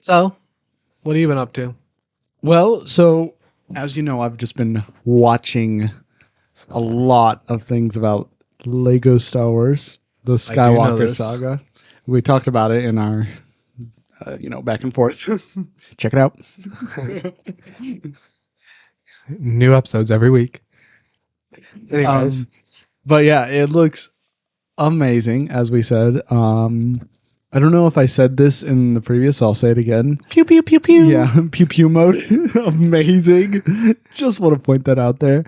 So, what have you been up to? Well, so as you know, I've just been watching a lot of things about Lego Star Wars, the know Skywalker this. saga. We talked about it in our, back and forth. Check it out. New episodes every week. Anyways, But yeah, it looks amazing, as we said. I don't know if I said this in the previous, so I'll say it again. pew pew pew pew. Yeah, pew pew mode. Amazing. Just want to point that out there.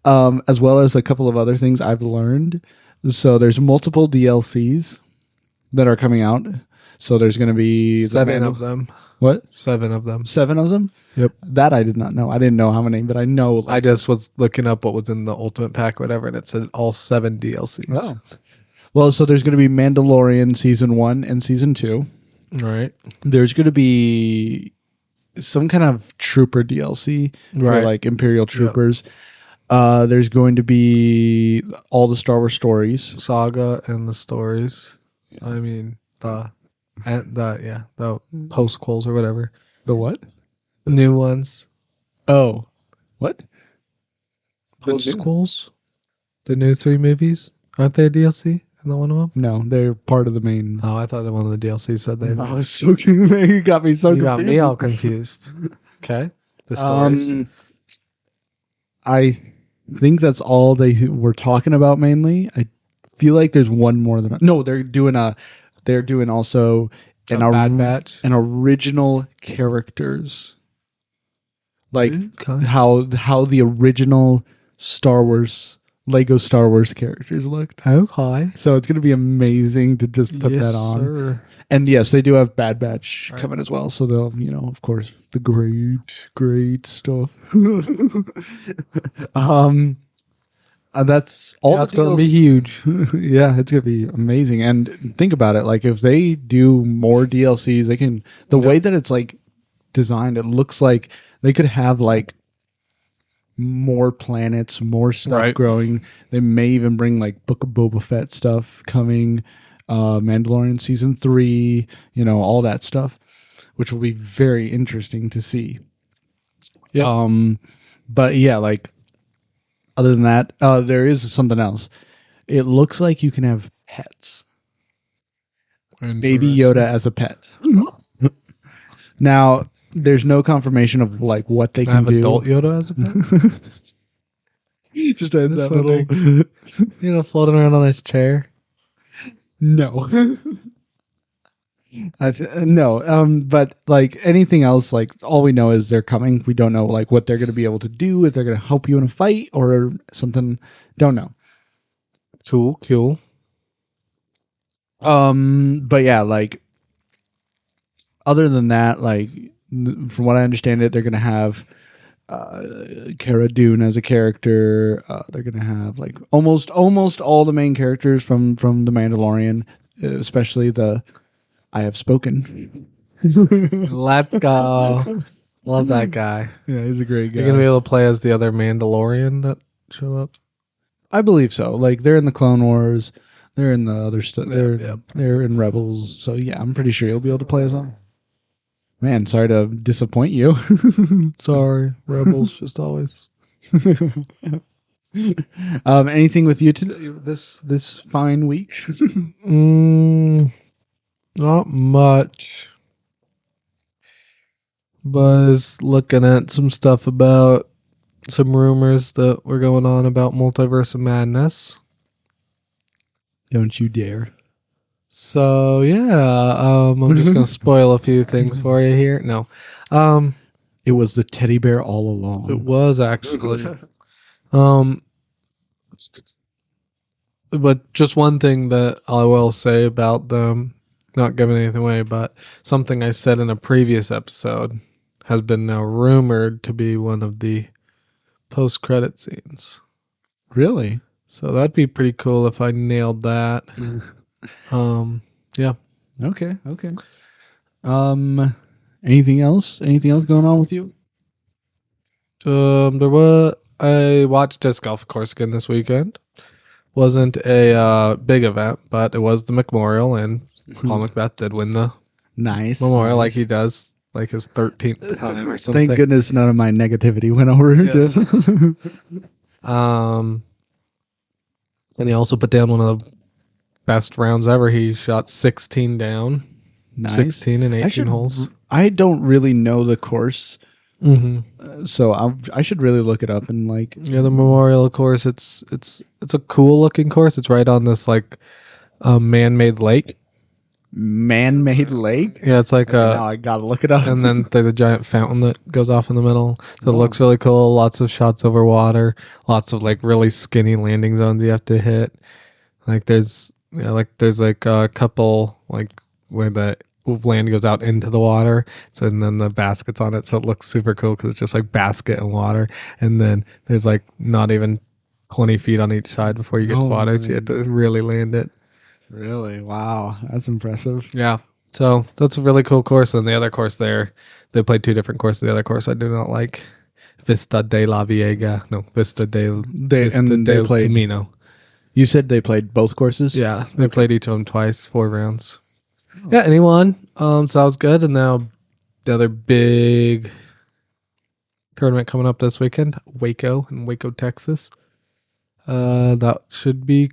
As well as a couple of other things I've learned. So there's multiple DLCs that are coming out. So there's going to be 7 of them. What? 7 of them. 7 of them? Yep. That I did not know. I didn't know how many, but I know. I just was looking up what was in the Ultimate Pack, or whatever, and it said all 7 DLCs. Oh. Well, so there's going to be Mandalorian Season 1 and Season 2. All right. There's going to be some kind of Trooper DLC for like Imperial Troopers. Yep. There's going to be all the Star Wars stories. Saga and the stories. I mean, the postquels or whatever. The what? The new ones. Oh. What? Postquels? The new 3 movies? Aren't they a DLC? In the one of them? No, they're part of the main. Oh, I thought that one of the DLCs said they. I was so confused. You got me so confused. You got me all confused. Okay. The stories. I think that's all they were talking about mainly. I feel like there's one more than no. They're doing also Bad Batch, an original characters, like okay. how the original Lego Star Wars characters looked. Okay. So it's gonna be amazing to just put that on. Sir. And yes, they do have Bad Batch coming as well. So they'll, of course, the great stuff. That's all. Yeah, it's going to be huge. Yeah, it's going to be amazing. And think about it. Like if they do more DLCs, they can, the way that it's like designed, it looks like they could have like more planets, more stuff growing. They may even bring like Book of Boba Fett stuff coming, Mandalorian Season 3, all that stuff, which will be very interesting to see. Yeah. But yeah, like other than that, there is something else. It looks like you can have pets. Baby Yoda as a pet. Now, there's no confirmation of like what they can do. Adult Yoda as a pet? Just that little, floating around on his chair. No. No. But like anything else, like all we know is they're coming. We don't know like what they're going to be able to do. If they're going to help you in a fight or something. Don't know. Cool. But yeah, like other than that, like from what I understand they're going to have Cara Dune as a character. They're going to have like almost all the main characters from The Mandalorian, especially the I Have Spoken. Let's go. Love that guy. Yeah, he's a great guy. You're going to be able to play as the other Mandalorian that show up? I believe so. Like they're in the Clone Wars. They're in the other stuff. They're in Rebels. So yeah, I'm pretty sure you'll be able to play as them. Man, sorry to disappoint you. Sorry, Rebels just always. Anything with you this fine week? Not much. Was looking at some stuff about some rumors that were going on about Multiverse of Madness. Don't you dare. So yeah, I'm just gonna spoil a few things for you here. No, it was the teddy bear all along. It was actually. But just one thing that I will say about them, not giving anything away, but something I said in a previous episode has been now rumored to be one of the post-credit scenes. Really? So that'd be pretty cool if I nailed that. Yeah. Okay. Anything else? Anything else going on with you? I watched disc golf, of course, again this weekend. Wasn't a big event, but it was the Memorial, and Paul Macbeth did win the Nice. Memorial like nice. he does like his 13th time or something. Thank goodness none of my negativity went over Yes. to. Um, and he also put down one of the best rounds ever. He shot 16 down, Nice. 16 and 18 holes. I don't really know the course, Mm-hmm. so I should really look it up and like. Yeah, the Memorial course. It's a cool looking course. It's right on this like man-made lake. Man-made lake. Yeah, it's like Okay, now I gotta look it up. and then there's a giant fountain that goes off in the middle. So it Oh. looks really cool. Lots of shots over water. Lots of like really skinny landing zones you have to hit. Like there's there's like a couple like where the land goes out into the water. So and then the basket's on it. So it looks super cool because it's just like basket and water. And then there's like not even 20 feet on each side before you get to Oh water. So my you have to really land it. Really? Wow, that's impressive. Yeah. So that's a really cool course. And the other course there, they played two different courses. The other course I do not like. Vista de la Viega. No, Vista They del played. Camino. You said they played both courses. Yeah, they played each of them twice, 4 rounds. Yeah, and he won. So that was good. And now the other big tournament coming up this weekend, Waco in Waco, Texas. That should be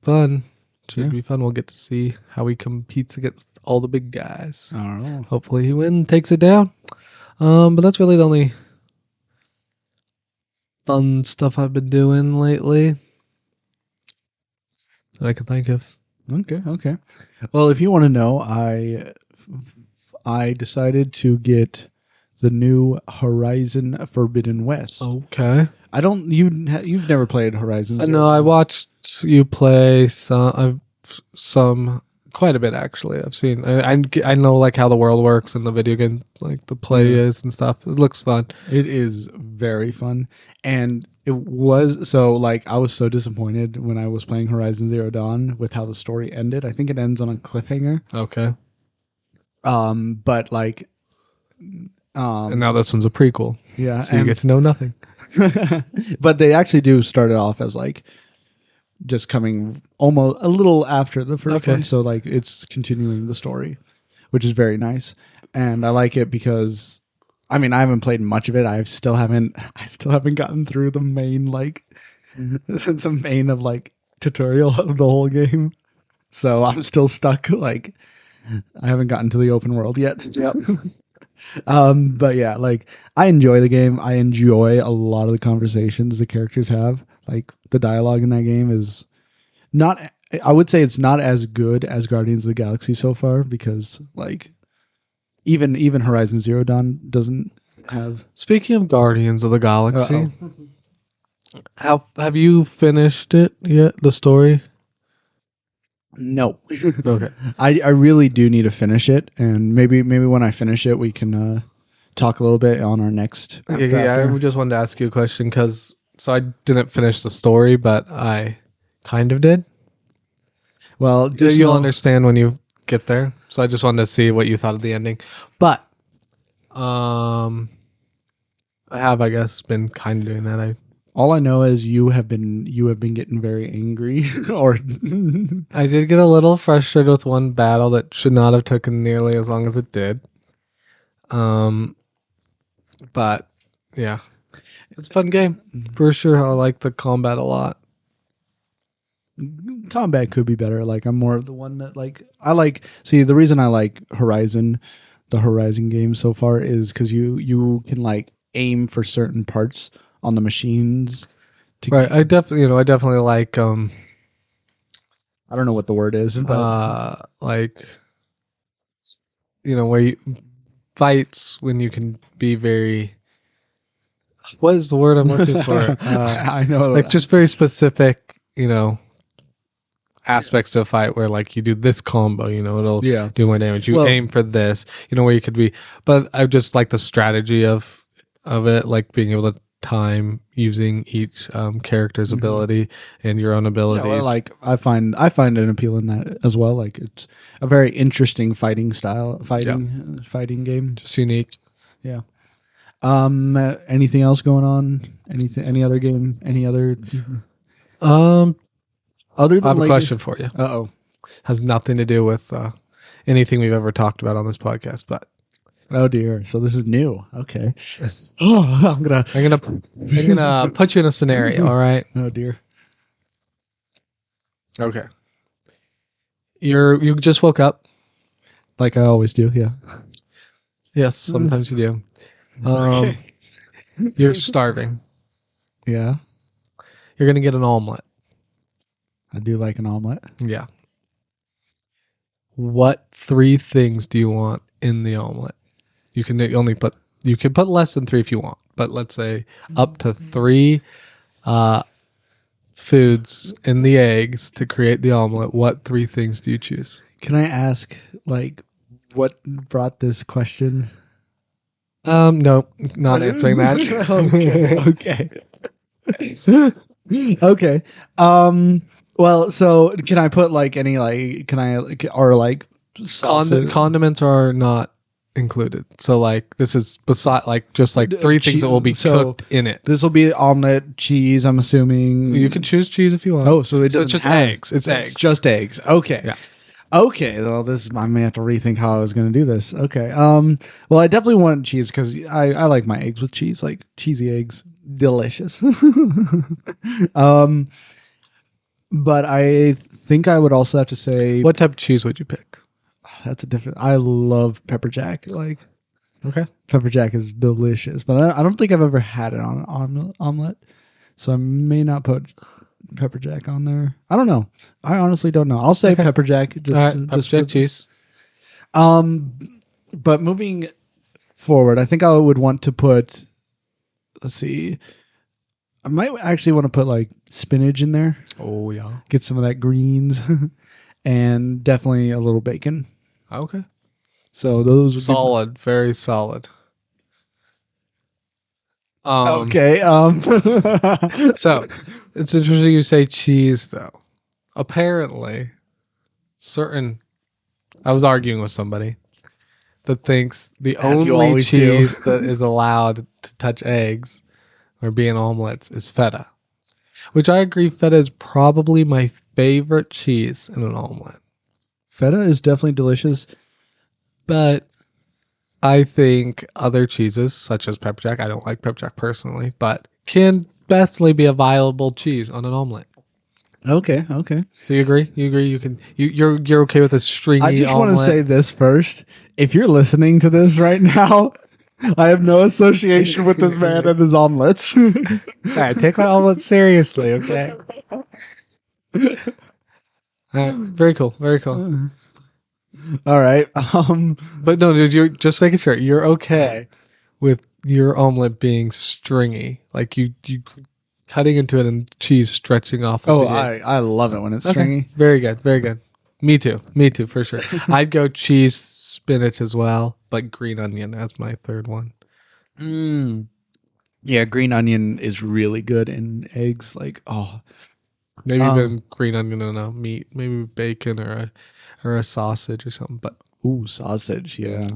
fun. Should be fun. We'll get to see how he competes against all the big guys. I don't know. Hopefully he wins, takes it down. But that's really the only fun stuff I've been doing lately that I can think of. Okay. Well, if you want to know, I decided to get the new Horizon Forbidden West. Okay. I don't. You've never played Horizon. No, I watched you play some quite a bit actually. I've seen. I know like how the world works and the video game like the play is and stuff. It looks fun. It is very fun, and it was so like I was so disappointed when I was playing Horizon Zero Dawn with how the story ended. I think it ends on a cliffhanger. Okay. But like, And now this one's a prequel. yeah, So you get to know nothing. but they actually do start it off as like just coming almost a little after the first Okay. one, so like it's continuing the story, which is very nice, and I like it because I mean I haven't played much of it. I still haven't gotten through the main like the main of like tutorial of the whole game, so I'm still stuck. Like I haven't gotten to the open world yet. Yep. But yeah, like I enjoy the game. I enjoy a lot of the conversations the characters have. Like the dialogue in that game is not. I would say it's not as good as Guardians of the Galaxy so far because like even Horizon Zero Dawn doesn't have. Speaking of Guardians of the Galaxy, Uh-oh. how have you finished it yet? The story? No. Okay. I really do need to finish it, and maybe when I finish it, we can talk a little bit on our next. Yeah, I just wanted to ask you a question because so I didn't finish the story, but I kind of did. Well, just You'll know- understand when you get there. So I just wanted to see what you thought of the ending. But I have, I guess, been kind of doing that. All I know is you have been getting very angry, or I did get a little frustrated with one battle that should not have taken nearly as long as it did. But yeah, it's a fun game for sure. I like the combat a lot. combat could be better. Like I'm more of the one that like I like. See, the reason I like the Horizon games so far is because you can like aim for certain parts on the machines. Right, I definitely like I don't know what the word is, but like where you fights when you can be very. What is the word I'm looking for? I know, like just very specific, aspects to a fight where like you do this combo, it'll do more damage. You aim for this, where you could be. But I just like the strategy of it, like being able to time using each character's ability and your own abilities. Yeah, well, like I find an appeal in that as well. Like it's a very interesting fighting game. Just unique. Yeah. Anything else going on? Any other game? Any other? Other than I have a question for you. Uh-oh. Has nothing to do with anything we've ever talked about on this podcast. But Oh dear. So this is new. Okay. Oh, I'm gonna put you in a scenario. All right. Oh dear. Okay. You just woke up. Like I always do. Yeah. Yes, sometimes you do. Okay. You're starving. Yeah. You're gonna get an omelet. I do like an omelet. Yeah. What 3 things do you want in the omelet? You can put less than 3 if you want, but let's say up to 3 foods in the eggs to create the omelet. What 3 things do you choose? Can I ask, like, what brought this question? No, not answering that. Okay. Okay. Well, so can I put like any or like sauces? Condiments are not included. So like this is beside like just like 3 things that will be cooked in it. This will be omelet, cheese. I'm assuming You can choose cheese if you want. Oh, so it's just eggs. It's eggs. Just eggs. Okay. Yeah. Okay. Well, I may have to rethink how I was going to do this. Okay. Well, I definitely want cheese because I like my eggs with cheese, like cheesy eggs, delicious. But I think I would also have to say What type of cheese would you pick? that's a different. I love pepper jack. Like Okay. pepper jack is delicious, but I don't think I've ever had it on an omelet, so I may not put pepper jack on there. I don't know. I honestly don't know. I'll say Okay. pepper jack. All right. Pepper jack cheese. But moving forward, I think I would want to put. Let's see. I might actually want to put like spinach in there. Oh yeah. Get some of that greens, and definitely a little bacon. Okay. So those would Solid. Very solid. Okay. So it's interesting you say cheese though. Apparently, I was arguing with somebody that thinks the As you only always do. cheese that is allowed to touch eggs or be in omelets is feta. Which I agree feta is probably my favorite cheese in an omelet. Feta is definitely delicious. But I think other cheeses, such as pepper jack, I don't like pepper jack personally, but can definitely be a viable cheese on an omelet. Okay. Okay. So you agree? You're okay with a stringy I just want omelet? to say this first. If you're listening to this right now, I have no association with this man and his omelets. All right, take my omelet seriously, okay? Very cool, very cool. All right. But no, dude, you're just making sure you're okay with your omelet being stringy, like you cutting into it and cheese stretching off. Of Oh, the egg. I love it when it's stringy. Very good, very good. Me too, for sure. I'd go cheese, spinach as well, but green onion as my third one. Yeah, green onion is really good in eggs. Like, oh, Maybe even green onion and a meat, maybe bacon or a sausage or something. But ooh, sausage. Yeah.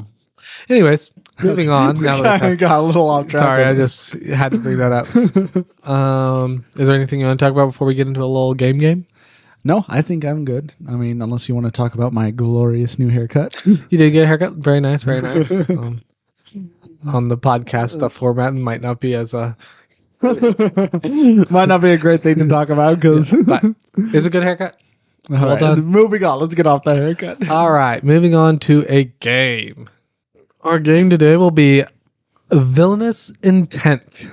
anyways, moving on. Now that I got a little off track. sorry, I just had to bring that up. Is there anything you want to talk about before we get into a little game? No, I think I'm good. I mean, unless you want to talk about my glorious new haircut. You did get a haircut. Very nice, very nice. On the podcast, the format might not be as might not be a great thing to talk about because. but it's a good haircut. Well done. Moving on. Let's get off the haircut. All right, moving on to a game. Our game today will be Villainous Intent.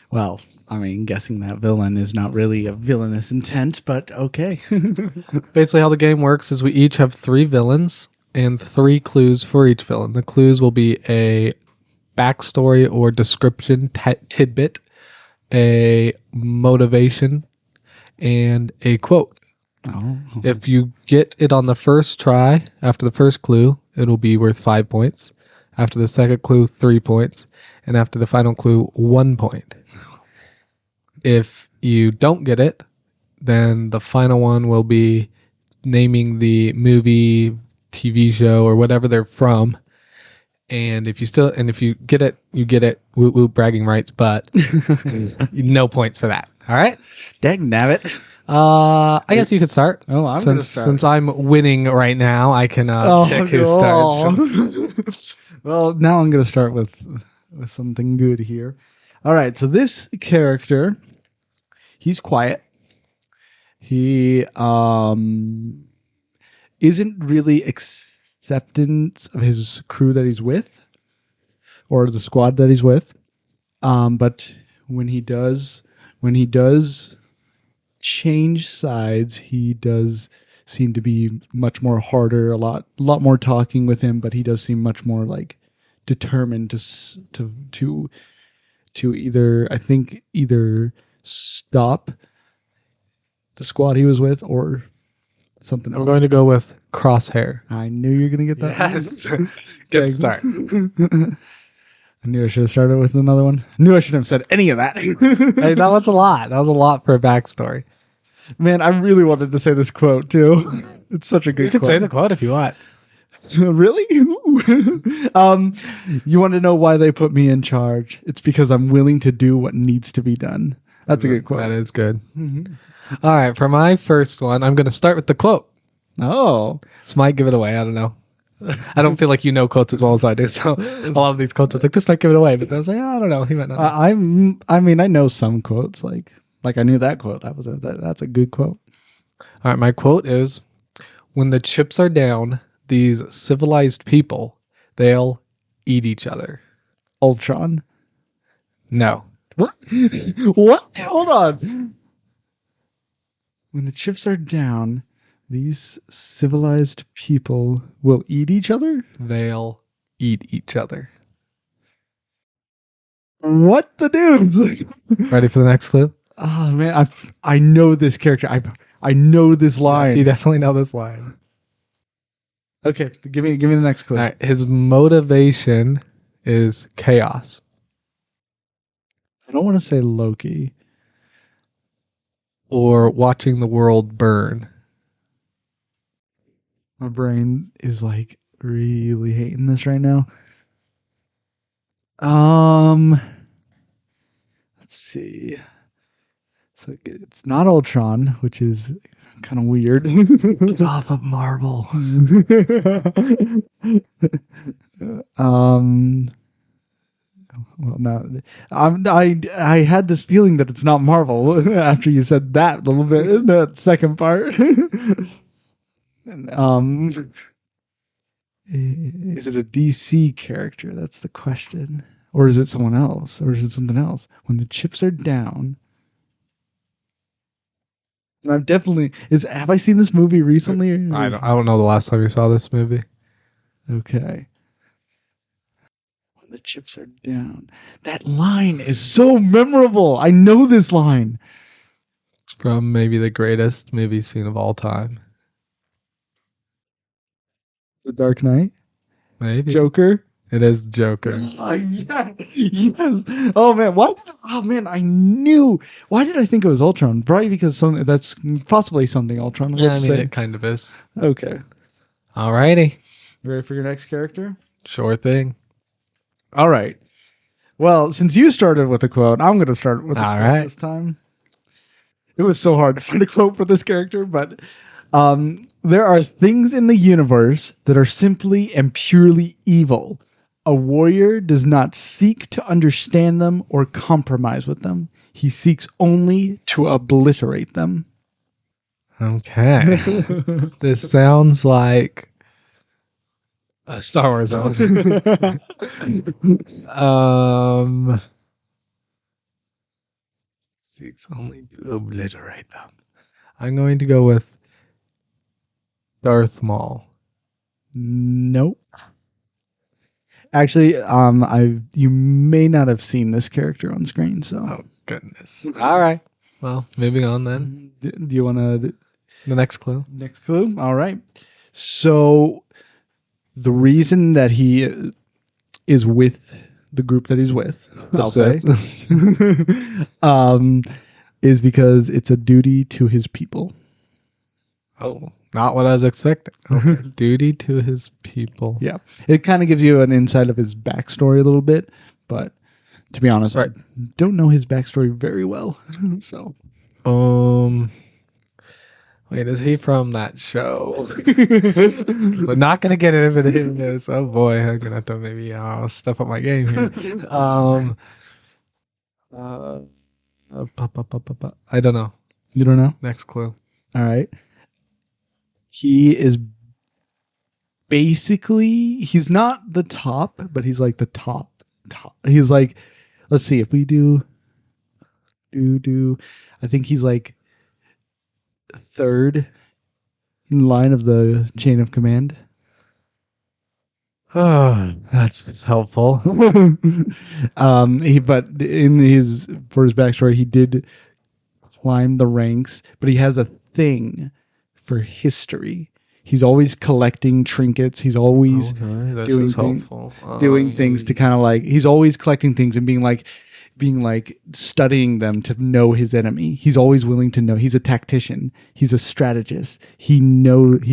Well, I mean, guessing that villain is not really a villainous intent, but okay. Basically, how the game works is we each have 3 villains and 3 clues for each villain. The clues will be a backstory or description tidbit, a motivation, and a quote. Oh. If you get it on the first try, after the first clue, it'll be worth 5 points. After the second clue, 3 points. And after the final clue, 1 point. If you don't get it, then the final one will be naming the movie, TV show, or whatever they're from. And if you get it, you get it. Woo woo, bragging rights, but no points for that. All right. Dang nabbit. I guess you could start. Oh, I'm gonna start. Since I'm winning right now, I can pick who starts. Well, now I'm gonna start with something good here. All right, so this character, he's quiet. He isn't really acceptance of his crew that he's with or the squad that he's with. But when he does change sides, he does seem to be much more harder, a lot more talking with him, but he does seem much more like determined to either stop the squad he was with or something else. I'm going to go with Crosshair. I knew you were going to get that. Yes. One. Good start. I knew I should have started with another one. I knew I shouldn't have said any of that. Hey, that was a lot. That was a lot for a backstory. Man, I really wanted to say this quote too. It's such a good You can quote. say the quote if you want. Really? You want to know why they put me in charge? It's because I'm willing to do what needs to be done. That's a good quote. That is good. All right, for my first one, I'm going to start with the quote. Oh. This might give it away. I don't know. I don't feel like you know quotes as well as I do. So a lot of these quotes, I was like, this might give it away. But I was like, I don't know. He might not know. I mean, I know some quotes. Like I knew that quote. That's a good quote. All right, my quote is, when the chips are down, these civilized people, they'll eat each other. Ultron. No. What? What? Hold on. When the chips are down, these civilized people will eat each other? They'll eat each other. What the dudes? Ready for the next clue? Oh man, I know this character. I know this line. You definitely know this line. Okay, give me the next clue. All right, his motivation is chaos. I don't want to say Loki. Or watching the world burn. My brain is like really hating this right now. Let's see. So it's not Ultron, which is kind of weird. Get off of Marvel. Well, no, I had this feeling that it's not Marvel after you said that little bit in that second part. Is it a DC character? That's the question. Or is it someone else? Or is it something else? When the chips are down. And I've definitely have I seen this movie recently? I don't know the last time you saw this movie. Okay. When the chips are down. That line is so memorable. I know this line. It's from maybe the greatest movie scene of all time. The Dark Knight. Maybe. Joker. It is Joker. Yeah, yes. Oh man, I knew. Why did I think it was Ultron? Probably because that's possibly something Ultron would Yeah, I mean, say. it kind of is. Okay. Alrighty. You ready for your next character? Sure thing. All right. Well, since you started with a quote, I'm going to start with a All quote right. this time. It was so hard to find a quote for this character, but there are things in the universe that are simply and purely evil. A warrior does not seek to understand them or compromise with them. He seeks only to obliterate them. Okay. This sounds like a Star Wars villain. Seeks only to obliterate them. I'm going to go with Darth Maul. Nope. Actually, you may not have seen this character on screen, so. Oh goodness. All right. Well, moving on then. Do you want to The next clue. next clue? All right. So the reason that he is with the group that he's with, I'll say, is because it's a duty to his people. Oh, not what I was expecting. Okay. Duty to his people. Yeah. It kind of gives you an insight of his backstory a little bit, but to be honest, Right. I don't know his backstory very well. So, Wait, is he from that show? We're not gonna get into this. Oh boy, I'm gonna have to maybe step up my game here. Uh, I don't know. You don't know? Next clue. All right. He is basically, he's not the top, but he's like the top. He's like, let's see if we do. I think he's like third in line of the chain of command. Oh, that's helpful. But in his for his backstory, he did climb the ranks, but he has a thing for history. He's always collecting trinkets. He's always Okay, this doing is things, helpful. doing things to kind of like. He's always collecting things and being like studying them to know his enemy. He's always willing to know. He's a tactician. He's a strategist. He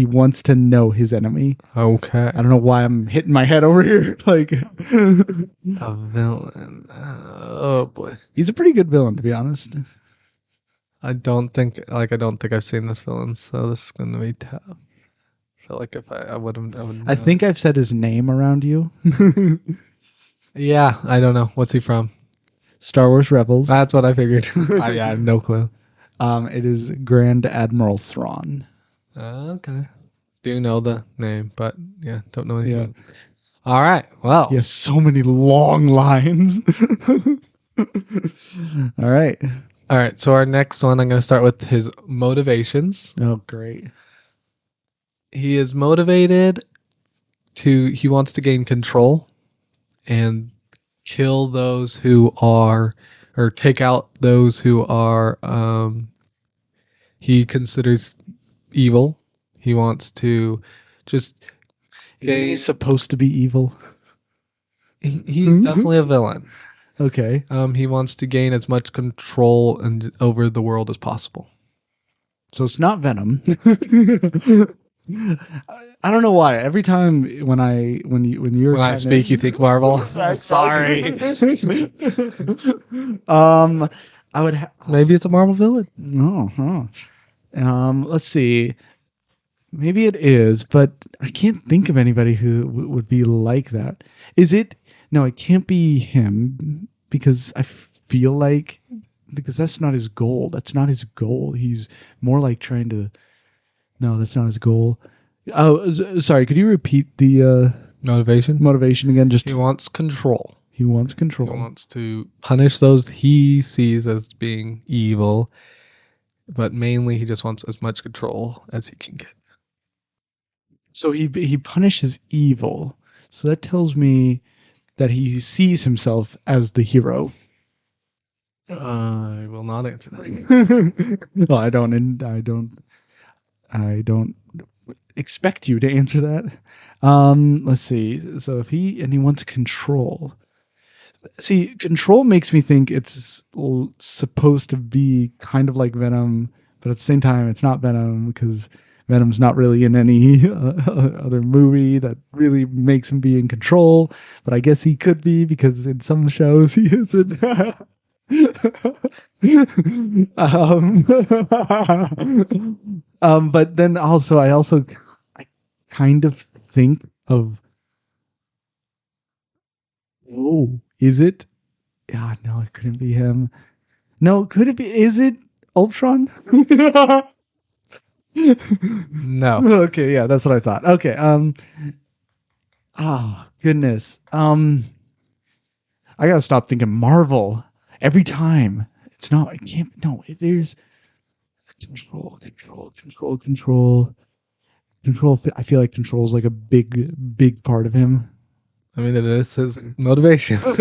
wants to know his enemy. Okay. I don't know why I'm hitting my head over here. Like A villain. Oh boy. he's a pretty good villain, to be honest. I don't think I've seen this villain, so this is gonna be tough. I feel like if I would have, I think I've said his name around you. Yeah, I don't know. What's he from? Star Wars Rebels. That's what I figured. I have no clue. It is Grand Admiral Thrawn. Okay. Do know the name, but yeah, don't know anything. Yeah. about it. All right. Well, He has so many long lines. All right. all right. So our next one, I'm going to start with his motivations. Oh, great. He is motivated he wants to gain control and kill those who are, or take out those who are, he considers evil. He wants to just Isn't he gain, supposed to be evil? he's definitely a villain. Okay. He wants to gain as much control over the world as possible. So it's not Venom. I don't know why. Every time when you're When I speak, you think Marvel. sorry. I would Maybe it's a Marvel villain. no. Let's see. Maybe it is, but I can't think of anybody who would be like that. Is it? No, it can't be him because I feel like because that's not his goal. That's not his goal. He's more like trying to. No, that's not his goal. Oh, sorry. Could you repeat the Motivation. motivation again? Just He wants control. he wants control. He wants to punish those he sees as being evil, but mainly he just wants as much control as he can get. So he punishes evil. So that tells me that he sees himself as the hero. I will not answer that. Well, I don't expect you to answer that. Let's see. So if he wants control. See, control makes me think it's supposed to be kind of like Venom, but at the same time, it's not Venom because Venom's not really in any other movie that really makes him be in control. But I guess he could be because in some shows he isn't. um, but then also, I kind of think of, oh, is it? Yeah, no, it couldn't be him. No, could it be? Is it Ultron? No. Okay, yeah, that's what I thought. Okay, oh goodness. I gotta stop thinking Marvel every time. It's not. It can't. No, there's control. I feel like control is like a big part of him. I mean, it is his motivation. Are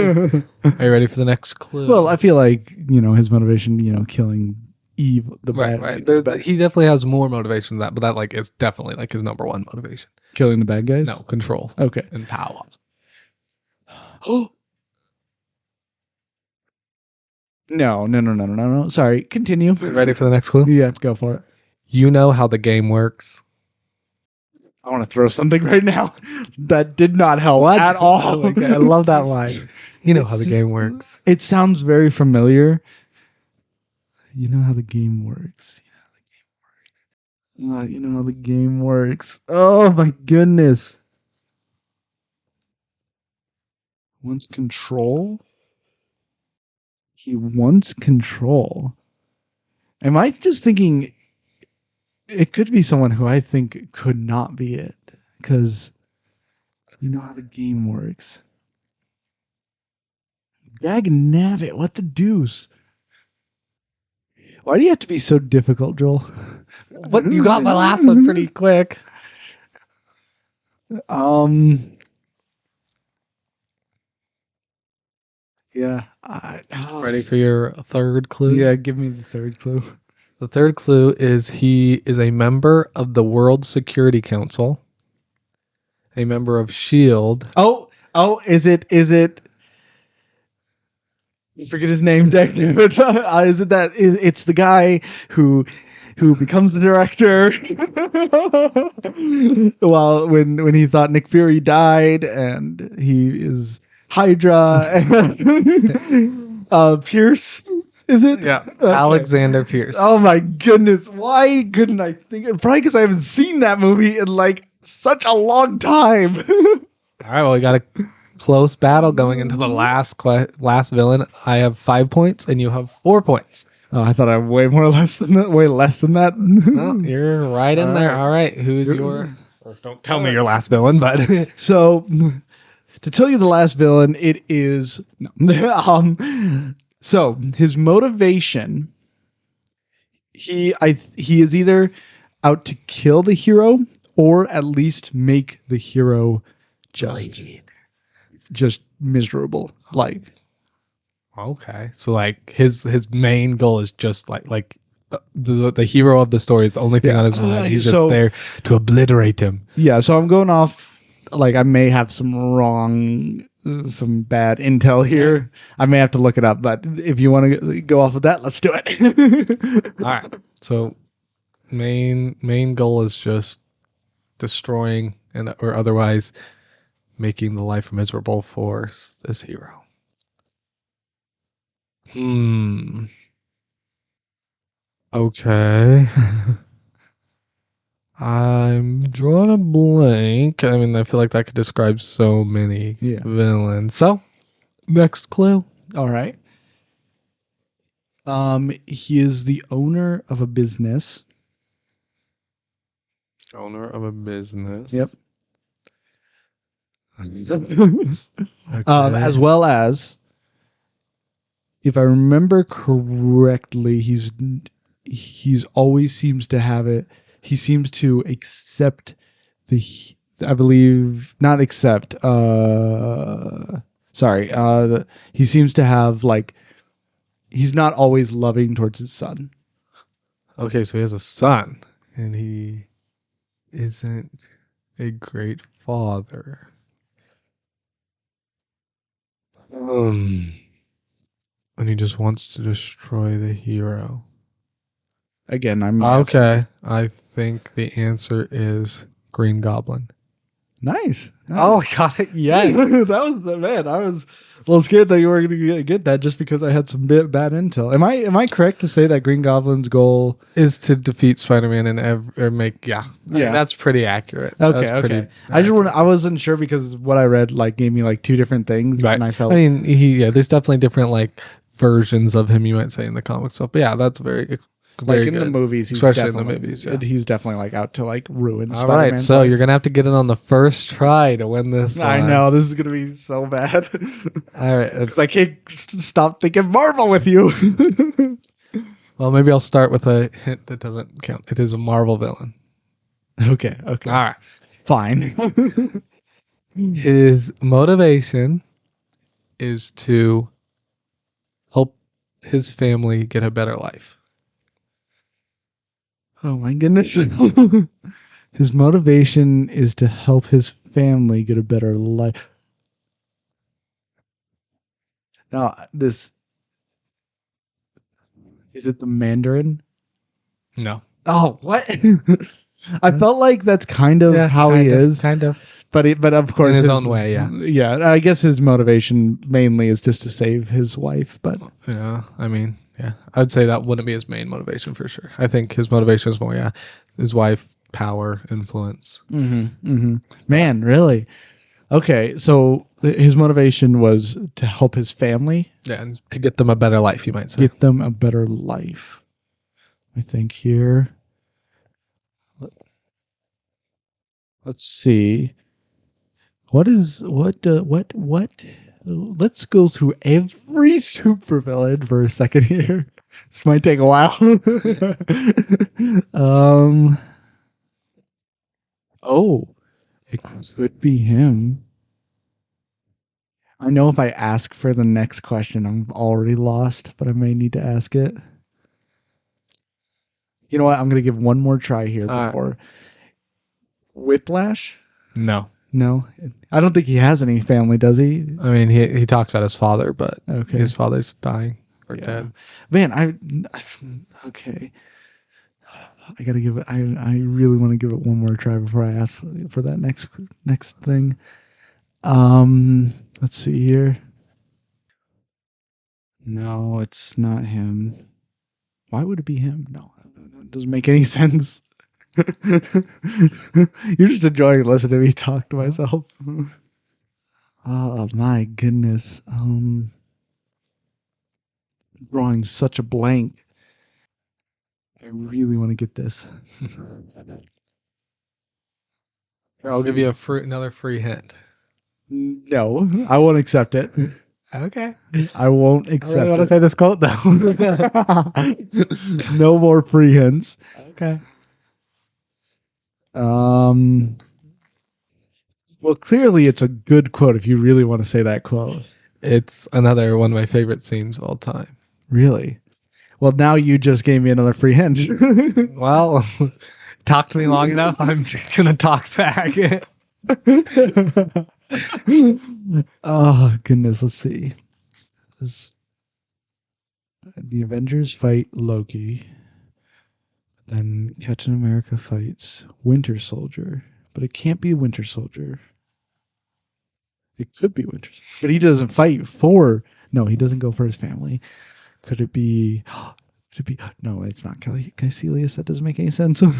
you ready for the next clue? Well, I feel like his motivation, killing Eve, the right, bad, right. the bad- He definitely has more motivation than that, but that like is definitely like his number one motivation. killing the bad guys. No, control Okay. and power. No. Sorry. Continue. You ready for the next clue? Yeah, go for it. You know how the game works. I want to throw something right now. That did not help at all. Oh my God, I love that line. You know how the game works. It sounds very familiar. You know how the game works. You know how the game works. Oh my goodness. Wants control? He wants control. Am I just thinking it could be someone who I think could not be it? Because you know how the game works. Dag nabbit, what the deuce? Why do you have to be so difficult, Joel? What, you got my last one pretty quick. Um. Yeah. Ready for your third clue? Yeah, give me the third clue. The third clue is he is a member of the World Security Council, a member of SHIELD. Oh, is it? I forget his name. Is it that? It's the guy who becomes the director. Well, when he thought Nick Fury died, and he is Hydra. Pierce, is it? Yeah, Okay. Alexander Pierce. Oh my goodness! Why couldn't I think? Probably because I haven't seen that movie in like such a long time. All right, well, we got a close battle going into the last villain. I have 5 points, and you have 4 points. Oh, I thought I had way less than that. Well, you're right in there. All right, who's your? Or don't tell me your last villain, but So, to tell you the last villain, it is no. So his motivation, he is either out to kill the hero or at least make the hero just miserable. Like, okay, so like his main goal is just like the hero of the story is the only thing on his mind. He's just so- there to obliterate him. yeah. So I'm going off. Like, I may have some bad intel here. I may have to look it up, but if you want to go off of that, let's do it. All right, so main goal is just destroying and or otherwise making the life miserable for this hero. Okay. I'm drawing a blank. I mean, I feel like that could describe so many Yeah. villains. So, next clue. All right. He is the owner of a business. Owner of a business. Yep. Okay. As well as, if I remember correctly, he's always seems to have it. He seems to accept I believe not accept. Sorry. He seems to have like. He's not always loving towards his son. Okay, so he has a son, and he isn't a great father. And he just wants to destroy the hero. Again, I'm Okay, I think the answer is Green Goblin. Nice. Oh, got it. Yeah. that was man. I was a little scared that you were going to get that just because I had some bad intel. Am I correct to say that Green Goblin's goal Is to defeat Spider-Man and or make I mean, that's pretty accurate. Okay, That's pretty okay. I wasn't sure because what I read like gave me like two different things, right. and I felt. I mean, there's definitely different like versions of him you might say in the comic stuff. But yeah, that's very like in good. the movies, Especially in the movies, yeah. he's definitely like out to like ruin. All Spider-Man's right, so life. you're gonna have to get it on the first try to win this. I one. know this is gonna be so bad. All right, Because I can't stop thinking Marvel with you. well, maybe I'll start with a hint that doesn't count. It is a Marvel villain. Okay. All right. Fine. His motivation is to help his family get a better life. Oh my goodness. His motivation is to help his family get a better life. Now, this is it the Mandarin? No. Oh, what? I felt like that's kind of how he is, Kind of. but of course In his own way, yeah. Yeah, I guess his motivation mainly is just to save his wife, but Yeah, I mean, Yeah, I'd say that wouldn't be his main motivation for sure. I think his motivation is more, yeah, his wife, power, influence. Man, really? Okay, so his motivation was to help his family Yeah, and to get them a better life, you might say. get them a better life. I think here. Let's see. What? Let's go through every supervillain for a second here. This might take a while. um. Oh, it could be him. I know if I ask for the next question, I'm already lost, but I may need to ask it. You know what? I'm gonna give one more try here All right. before Whiplash. No. No, I don't think he has any family, does he? I mean, he talks about his father, but Okay. his father's dying or Yeah. dead. Man, okay. I gotta give it. I really want to give it one more try before I ask for that next thing. Let's see here. No, it's not him. Why would it be him? No, it doesn't make any sense. You're just enjoying listening to me talk to myself. Oh my goodness. Drawing such a blank. I really want to get this. Here, I'll give you another free hint. No, I won't accept it. Okay. I won't I accept really want to it. say this quote though. No more free hints. Okay. Well, clearly it's a good quote if you really want to say that quote. It's another one of my favorite scenes of all time. Really? Well, now you just gave me another free hint. Well, talk to me long enough. I'm gonna talk back. Oh, goodness. Let's see. The Avengers fight Loki. Then Captain America fights Winter Soldier. But it can't be Winter Soldier. It could be Winter Soldier. But he doesn't fight for. No, he doesn't go for his family. Could it be. Could it be. No, it's not Caecilius. That doesn't make any sense. Or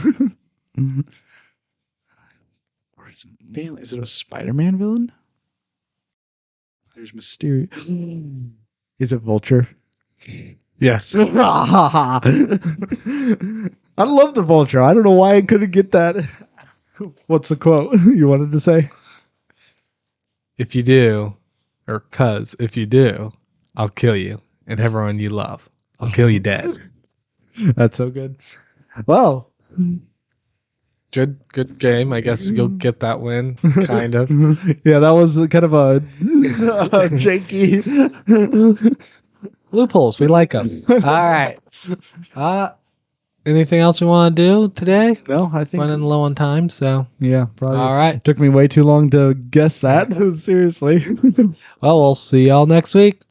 his family. Is it a Spider Man villain? There's Mysterio. Is it Vulture? Yes. I love the Vulture. I don't know why I couldn't get that. What's the quote you wanted to say? If you do, or cuz if you do, I'll kill you and everyone you love. I'll kill you dead. That's so good. Well, Good game. I guess you'll get that win, kind of. Yeah, that was kind of a janky. Loopholes, we like them. All right. Anything else we want to do today? No, I think Running low on time, so yeah, probably. all right. Took me way too long to guess that. Seriously. Well, we'll see y'all next week.